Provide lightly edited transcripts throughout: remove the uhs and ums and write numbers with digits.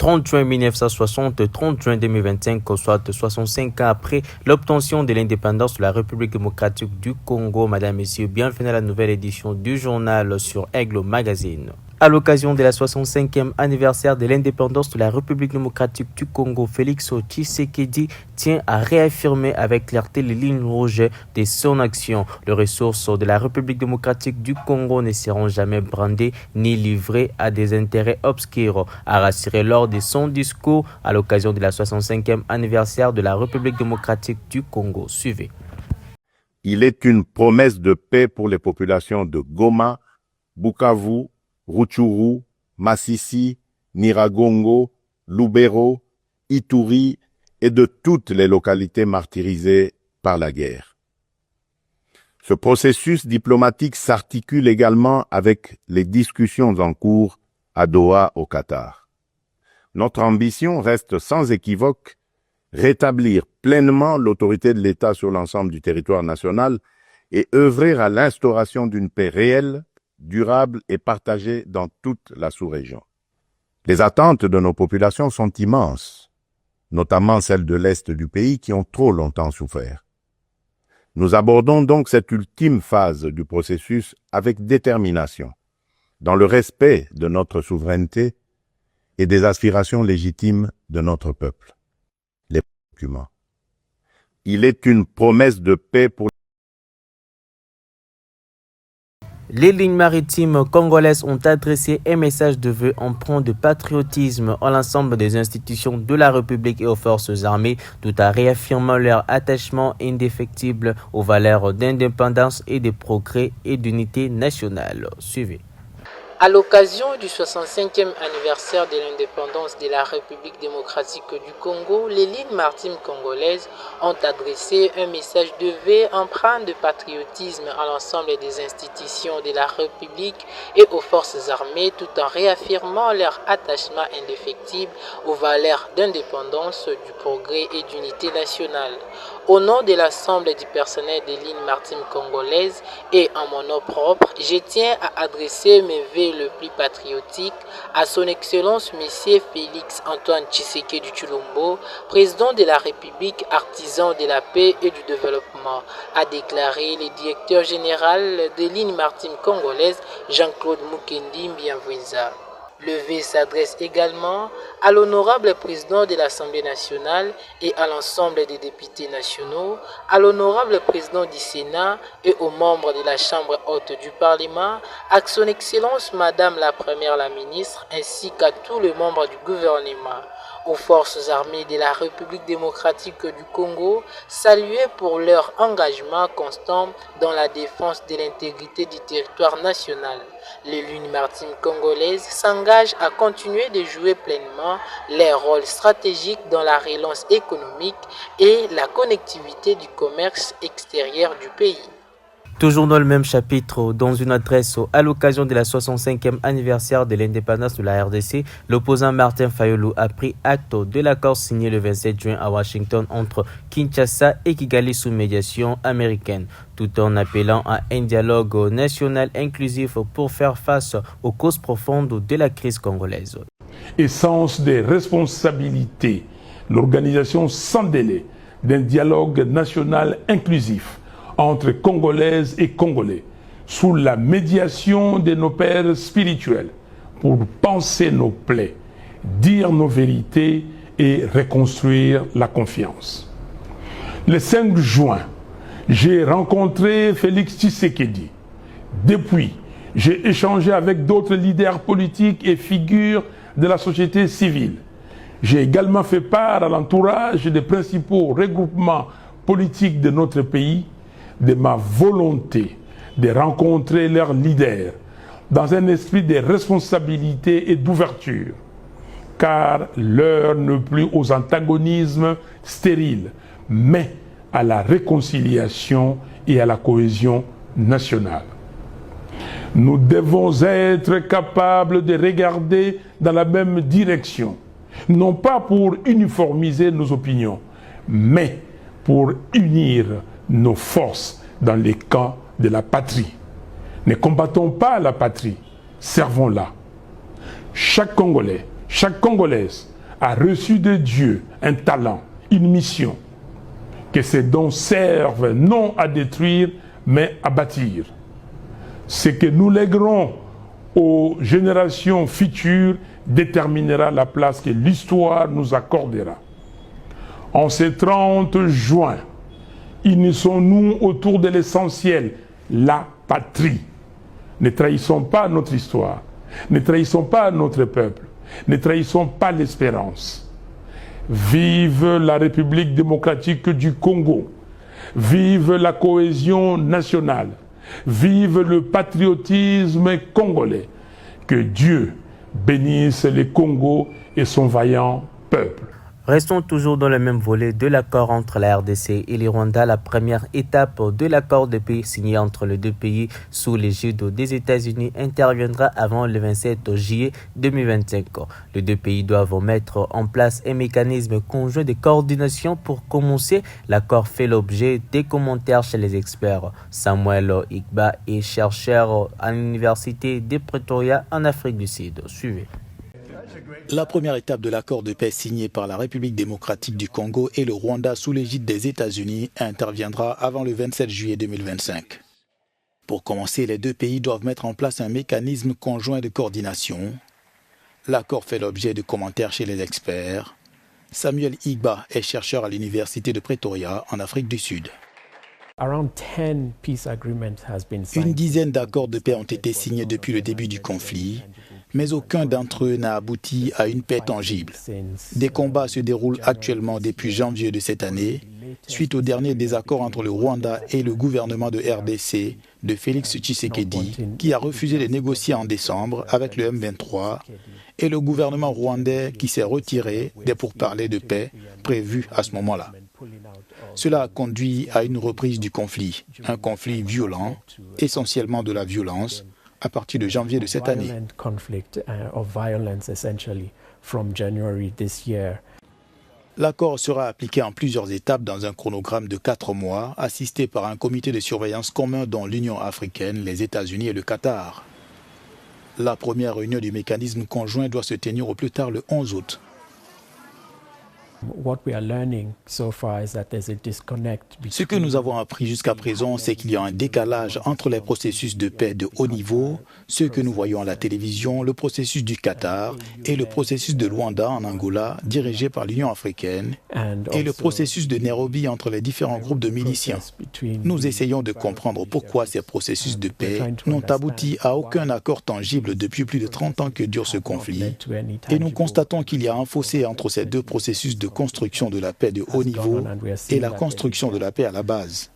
30 juin 1960, 30 juin 2025, soit 65 ans après l'obtention de l'indépendance de la République démocratique du Congo. Madame, Messieurs, bienvenue à la nouvelle édition du journal sur Aigle Magazine. À l'occasion de la 65e anniversaire de l'indépendance de la République démocratique du Congo, Félix Tshisekedi tient à réaffirmer avec clarté les lignes rouges de son action. Les ressources de la République démocratique du Congo ne seront jamais brandées ni livrées à des intérêts obscurs, a rassuré lors de son discours à l'occasion de la 65e anniversaire de la République démocratique du Congo. Suivez. Il est une promesse de paix pour les populations de Goma, Bukavu, Rutshuru, Masisi, Nyiragongo, Lubero, Ituri et de toutes les localités martyrisées par la guerre. Ce processus diplomatique s'articule également avec les discussions en cours à Doha au Qatar. Notre ambition reste sans équivoque rétablir pleinement l'autorité de l'État sur l'ensemble du territoire national et œuvrer à l'instauration d'une paix réelle, durable et partagée dans toute la sous-région. Les attentes de nos populations sont immenses, notamment celles de l'Est du pays qui ont trop longtemps souffert. Nous abordons donc cette ultime phase du processus avec détermination, dans le respect de notre souveraineté et des aspirations légitimes de notre peuple. Les documents. Il est une promesse de paix pour Les lignes maritimes congolaises ont adressé un message de vœux empreint de patriotisme à l'ensemble des institutions de la République et aux forces armées, tout en réaffirmant leur attachement indéfectible aux valeurs d'indépendance et de progrès et d'unité nationale. Suivez. À l'occasion du 65e anniversaire de l'indépendance de la République démocratique du Congo, les lignes maritimes congolaises ont adressé un message de vœux empreint de patriotisme à l'ensemble des institutions de la République et aux forces armées, tout en réaffirmant leur attachement indéfectible aux valeurs d'indépendance, du progrès et d'unité nationale. Au nom de l'ensemble du personnel des lignes maritimes congolaises et en mon nom propre, je tiens à adresser mes vœux le plus patriotique à son Excellence Monsieur Félix Antoine Tshisekedi Tshilombo, président de la République, artisan de la paix et du développement, a déclaré le directeur général des lignes maritimes congolaises, Jean-Claude Mukendi Mbiamvwiza. Le vœu s'adresse également à l'honorable président de l'Assemblée nationale et à l'ensemble des députés nationaux, à l'honorable président du Sénat et aux membres de la Chambre haute du Parlement, à son Excellence Madame la Première la Ministre, ainsi qu'à tous les membres du gouvernement, aux forces armées de la République démocratique du Congo, saluées pour leur engagement constant dans la défense de l'intégrité du territoire national. Les lignes maritimes congolaises s'engagent à continuer de jouer pleinement leur rôle stratégique dans la relance économique et la connectivité du commerce extérieur du pays. Toujours dans le même chapitre, dans une adresse à l'occasion de la 65e anniversaire de l'indépendance de la RDC, l'opposant Martin Fayulu a pris acte de l'accord signé le 27 juin à Washington entre Kinshasa et Kigali sous médiation américaine, tout en appelant à un dialogue national inclusif pour faire face aux causes profondes de la crise congolaise. Essence des responsabilités, l'organisation sans délai d'un dialogue national inclusif entre Congolaises et Congolais, sous la médiation de nos pères spirituels, pour penser nos plaies, dire nos vérités et reconstruire la confiance. Le 5 juin, j'ai rencontré Félix Tshisekedi. Depuis, j'ai échangé avec d'autres leaders politiques et figures de la société civile. J'ai également fait part à l'entourage des principaux regroupements politiques de notre pays de ma volonté de rencontrer leurs leaders dans un esprit de responsabilité et d'ouverture, car l'heure n'est plus aux antagonismes stériles, mais à la réconciliation et à la cohésion nationale. Nous devons être capables de regarder dans la même direction, non pas pour uniformiser nos opinions, mais pour unir nos forces dans les camps de la patrie. Ne combattons pas la patrie, servons-la. Chaque Congolais, chaque Congolaise a reçu de Dieu un talent, une mission, que ces dons servent non à détruire, mais à bâtir. Ce que nous léguerons aux générations futures déterminera la place que l'histoire nous accordera. En ce 30 juin, unissons-nous autour de l'essentiel, la patrie. Ne trahissons pas notre histoire, ne trahissons pas notre peuple, ne trahissons pas l'espérance. Vive la République démocratique du Congo, vive la cohésion nationale, vive le patriotisme congolais. Que Dieu bénisse le Congo et son vaillant peuple. Restons toujours dans le même volet de l'accord entre la RDC et le Rwanda. La première étape de l'accord de paix signé entre les deux pays sous l'égide des États-Unis interviendra avant le 27 juillet 2025. Les deux pays doivent mettre en place un mécanisme conjoint de coordination pour commencer. L'accord fait l'objet des commentaires chez les experts. Samuel Igba est chercheur à l'université de Pretoria en Afrique du Sud. Suivez. La première étape de l'accord de paix signé par la République démocratique du Congo et le Rwanda sous l'égide des États-Unis interviendra avant le 27 juillet 2025. Pour commencer, les deux pays doivent mettre en place un mécanisme conjoint de coordination. L'accord fait l'objet de commentaires chez les experts. Samuel Igba est chercheur à l'université de Pretoria en Afrique du Sud. Une dizaine d'accords de paix ont été signés depuis le début du conflit, mais aucun d'entre eux n'a abouti à une paix tangible. Des combats se déroulent actuellement depuis janvier de cette année, suite au dernier désaccord entre le Rwanda et le gouvernement de RDC de Félix Tshisekedi, qui a refusé de négocier en décembre avec le M23, et le gouvernement rwandais qui s'est retiré des pourparlers de paix prévus à ce moment-là. Cela a conduit à une reprise du conflit, un conflit violent, essentiellement de la violence, à partir de janvier de cette année. L'accord sera appliqué en plusieurs étapes dans un chronogramme de 4 mois, assisté par un comité de surveillance commun dont l'Union africaine, les États-Unis et le Qatar. La première réunion du mécanisme conjoint doit se tenir au plus tard le 11 août. Ce que nous avons appris jusqu'à présent, c'est qu'il y a un décalage entre les processus de paix de haut niveau, ceux que nous voyons à la télévision, le processus du Qatar et le processus de Luanda en Angola, dirigé par l'Union africaine, et le processus de Nairobi entre les différents groupes de miliciens. Nous essayons de comprendre pourquoi ces processus de paix n'ont abouti à aucun accord tangible depuis plus de 30 ans que dure ce conflit, et nous constatons qu'il y a un fossé entre ces deux processus de construction de la paix de haut niveau et la construction de la paix à la base.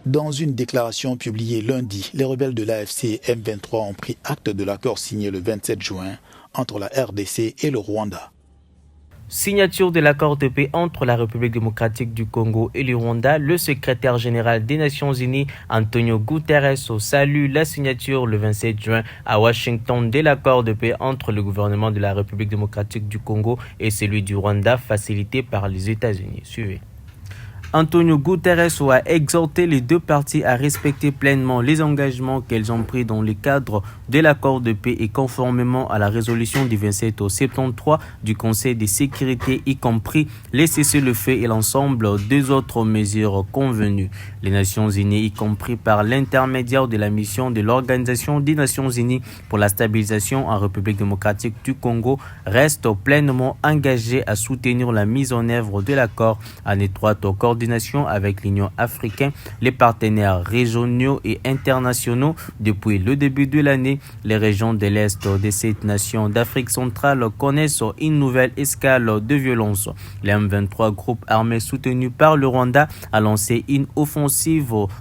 Dans une déclaration publiée lundi, les rebelles de l'AFC M23 ont pris acte de l'accord signé le 27 juin entre la RDC et le Rwanda. Signature de l'accord de paix entre la République démocratique du Congo et le Rwanda, le secrétaire général des Nations Unies, Antonio Guterres, salue la signature le 27 juin à Washington de l'accord de paix entre le gouvernement de la République démocratique du Congo et celui du Rwanda, facilité par les États-Unis. Suivez. Antonio Guterres a exhorté les deux parties à respecter pleinement les engagements qu'elles ont pris dans le cadre de l'accord de paix et conformément à la résolution du 27 au 73 du Conseil de sécurité, y compris les cessez-le-feu et l'ensemble des autres mesures convenues. Les Nations Unies, y compris par l'intermédiaire de la mission de l'Organisation des Nations Unies pour la stabilisation en République démocratique du Congo, restent pleinement engagées à soutenir la mise en œuvre de l'accord en étroite coordination avec l'Union africaine, les partenaires régionaux et internationaux. Depuis le début de l'année, les régions de l'Est de cette nation d'Afrique centrale connaissent une nouvelle escale de violence. Les M23, groupe armé soutenu par le Rwanda, a lancé une offensive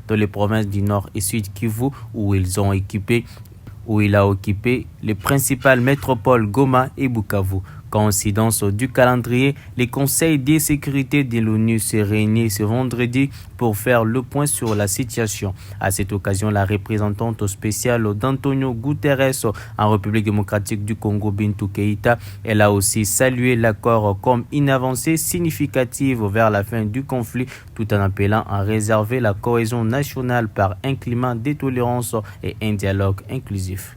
dans les provinces du Nord et Sud Kivu où il a occupé les principales métropoles Goma et Bukavu. Coïncidence du calendrier, le Conseil de sécurité de l'ONU s'est réuni ce vendredi pour faire le point sur la situation. À cette occasion, la représentante spéciale d'Antonio Guterres en République démocratique du Congo, Bintou Keïta, elle a aussi salué l'accord comme une avancée significative vers la fin du conflit, tout en appelant à réserver la cohésion nationale par un climat de tolérance et un dialogue inclusif.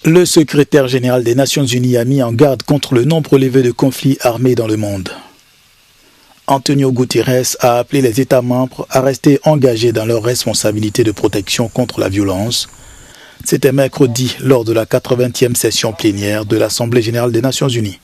Le secrétaire général des Nations Unies a mis en garde contre le nombre élevé de conflits armés dans le monde. Antonio Guterres a appelé les États membres à rester engagés dans leurs responsabilités de protection contre la violence. C'était mercredi lors de la 80e session plénière de l'Assemblée générale des Nations Unies.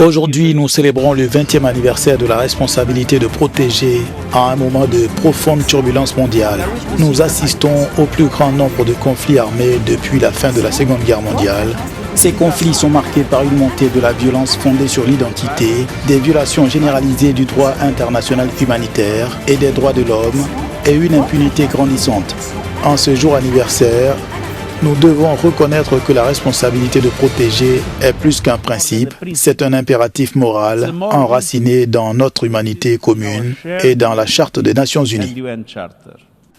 Aujourd'hui, nous célébrons le 20e anniversaire de la responsabilité de protéger à un moment de profonde turbulence mondiale. Nous assistons au plus grand nombre de conflits armés depuis la fin de la Seconde Guerre mondiale. Ces conflits sont marqués par une montée de la violence fondée sur l'identité, des violations généralisées du droit international humanitaire et des droits de l'homme et une impunité grandissante. En ce jour anniversaire, nous devons reconnaître que la responsabilité de protéger est plus qu'un principe, c'est un impératif moral enraciné dans notre humanité commune et dans la Charte des Nations Unies.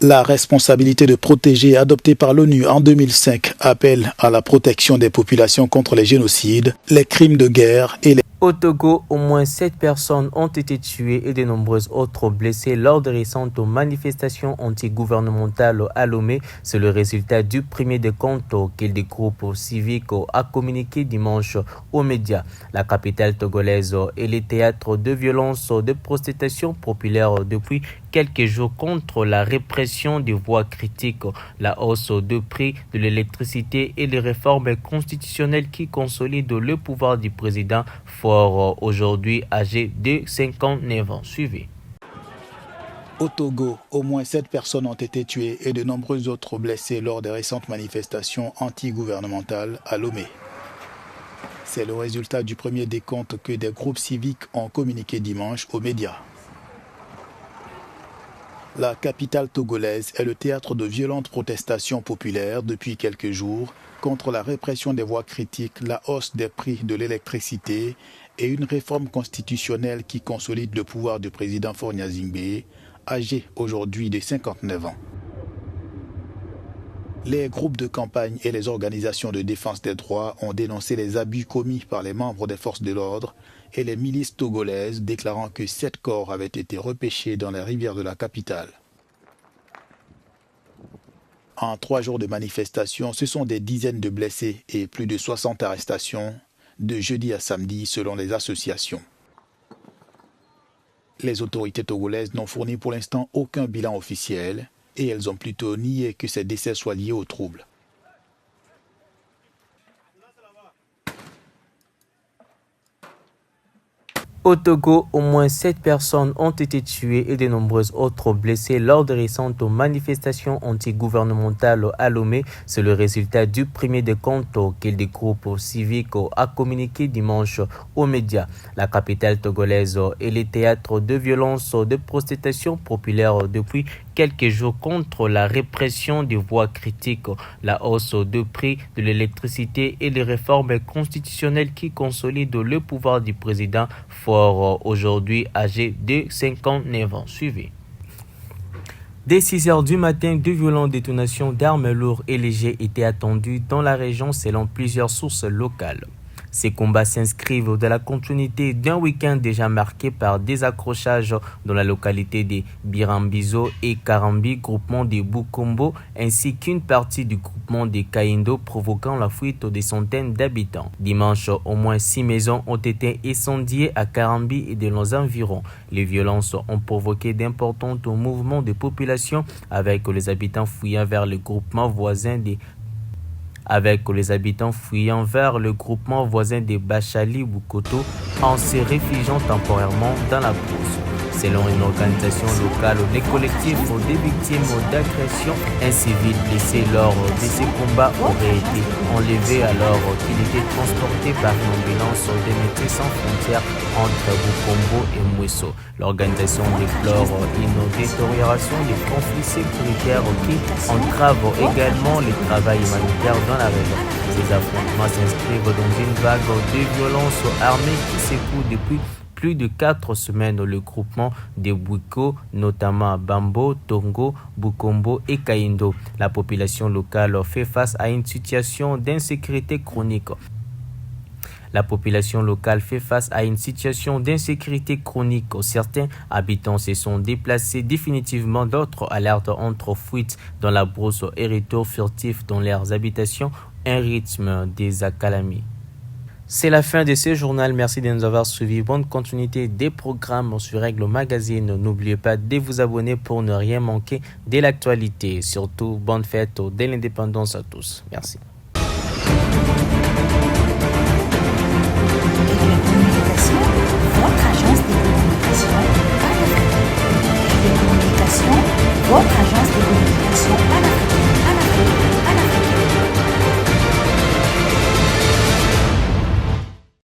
La responsabilité de protéger adoptée par l'ONU en 2005 appelle à la protection des populations contre les génocides, les crimes de guerre et les... Au Togo, au moins 7 personnes ont été tuées et de nombreuses autres blessées lors de récentes manifestations antigouvernementales à Lomé. C'est le résultat du premier décompte que des groupes civiques a communiqué dimanche aux médias. La capitale togolaise est le théâtre de violences de protestations populaires depuis quelques jours contre la répression des voix critiques, la hausse de prix de l'électricité et les réformes constitutionnelles qui consolident le pouvoir du président Faure, aujourd'hui âgé de 59 ans. Suivez. Au Togo, au moins 7 personnes ont été tuées et de nombreux autres blessés lors des récentes manifestations antigouvernementales à Lomé. C'est le résultat du premier décompte que des groupes civiques ont communiqué dimanche aux médias. La capitale togolaise est le théâtre de violentes protestations populaires depuis quelques jours contre la répression des voix critiques, la hausse des prix de l'électricité et une réforme constitutionnelle qui consolide le pouvoir du président Faure Gnassingbé, âgé aujourd'hui de 59 ans. Les groupes de campagne et les organisations de défense des droits ont dénoncé les abus commis par les membres des forces de l'ordre et les milices togolaises, déclarant que 7 corps avaient été repêchés dans les rivières de la capitale. En 3 jours de manifestations, ce sont des dizaines de blessés et plus de 60 arrestations de jeudi à samedi selon les associations. Les autorités togolaises n'ont fourni pour l'instant aucun bilan officiel et elles ont plutôt nié que ces décès soient liés aux troubles. Au Togo, au moins 7 personnes ont été tuées et de nombreuses autres blessées lors de récentes manifestations antigouvernementales à Lomé. C'est le résultat du premier décompte que des groupes civiques a communiqué dimanche aux médias. La capitale togolaise est le théâtre de violences de protestations populaires depuis quelques jours contre la répression des voix critiques, la hausse de prix de l'électricité et les réformes constitutionnelles qui consolident le pouvoir du président Faure, aujourd'hui âgé de 59 ans. Suivez. Dès 6 heures du matin, de violentes détonations d'armes lourdes et légères étaient attendues dans la région selon plusieurs sources locales. Ces combats s'inscrivent dans la continuité d'un week-end déjà marqué par des accrochages dans la localité de Birambizo et Karambi, groupement de Bukombo, ainsi qu'une partie du groupement de Kaindo, provoquant la fuite des centaines d'habitants. Dimanche, au moins 6 maisons ont été incendiées à Karambi et dans les environs. Les violences ont provoqué d'importants mouvements de population avec les habitants fuyant vers le groupement voisin des Bachali Bukoto en se réfugiant temporairement dans la brousse. Selon une organisation locale, les collectifs des victimes d'agression, un civil blessé lors de ces combats aurait été enlevé alors qu'il était transporté par une ambulance des Médecins sans frontières entre Bukombo et Mweso. L'organisation déplore une détérioration des conflits sécuritaires qui entravent également le travail humanitaire dans la région. Ces affrontements s'inscrivent dans une vague de violences armées qui secoue depuis plus de 4 semaines le groupement des Bwiko, notamment à Bambo, Tongo, Bukombo et Kaindo. La population locale fait face à une situation d'insécurité chronique. La population locale fait face à une situation d'insécurité chronique. Certains habitants se sont déplacés définitivement, d'autres alertent entre fuites dans la brousse et retours furtifs dans leurs habitations, un rythme des accalamies. C'est la fin de ce journal. Merci de nous avoir suivis. Bonne continuité des programmes sur Aigle Magazine. N'oubliez pas de vous abonner pour ne rien manquer de l'actualité. Surtout, bonne fête de l'indépendance à tous. Merci. Votre agence de communication, pas de frais. Télécommunications, votre agence